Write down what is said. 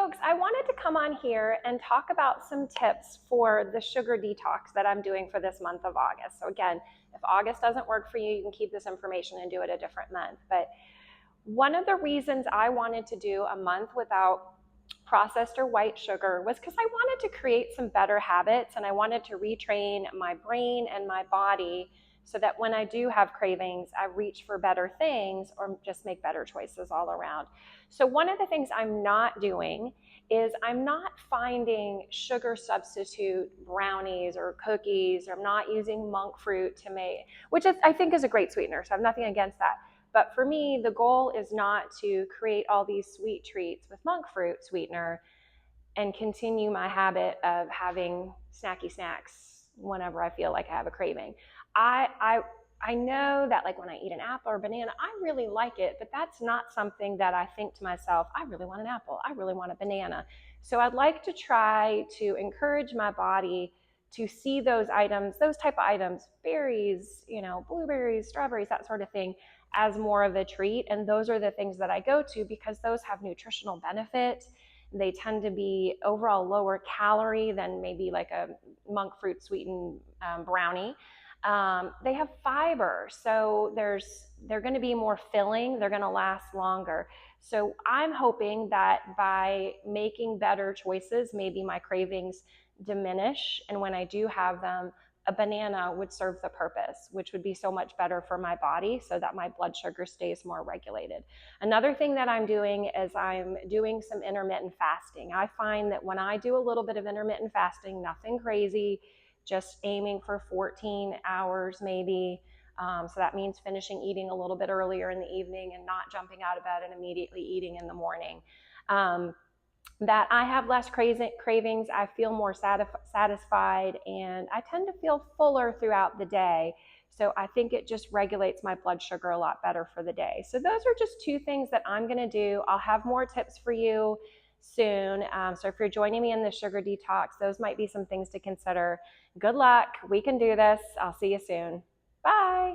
folks, I wanted to come on here and talk about some tips for the sugar detox that I'm doing for this month of August. So again, if August doesn't work for you, you can keep this information and do it a different month. But one of the reasons I wanted to do a month without processed or white sugar was because I wanted to create some better habits, and I wanted to retrain my brain and my body so that when I do have cravings, I reach for better things or just make better choices all around. So one of the things I'm not doing is I'm not finding sugar substitute brownies or cookies, or I'm not using monk fruit to make, which I think is a great sweetener, so I have nothing against that. But for me, the goal is not to create all these sweet treats with monk fruit sweetener and continue my habit of having snacky snacks whenever I feel like I have a craving. I know that, like, when I eat an apple or banana, I really like it, but that's not something that I think to myself, I really want an apple, I really want a banana. So I'd like to try to encourage my body to see those items, those type of items, berries, blueberries, strawberries, that sort of thing, as more of a treat. And those are the things that I go to because those have nutritional benefit. They tend to be overall lower calorie than maybe like a monk fruit sweetened brownie. They have fiber, so they're going to be more filling. They're going to last longer. So I'm hoping that by making better choices, maybe my cravings diminish, and when I do have them, a banana would serve the purpose, which would be so much better for my body so that my blood sugar stays more regulated. Another thing that I'm doing is I'm doing some intermittent fasting. I find that when I do a little bit of intermittent fasting, nothing crazy, just aiming for 14 hours maybe. So that means finishing eating a little bit earlier in the evening and not jumping out of bed and immediately eating in the morning. That I have less cravings, I feel more satisfied, and I tend to feel fuller throughout the day. So I think it just regulates my blood sugar a lot better for the day. So those are just two things that I'm going to do. I'll have more tips for you soon. So if you're joining me in the sugar detox, those might be some things to consider. Good luck. We can do this. I'll see you soon. Bye.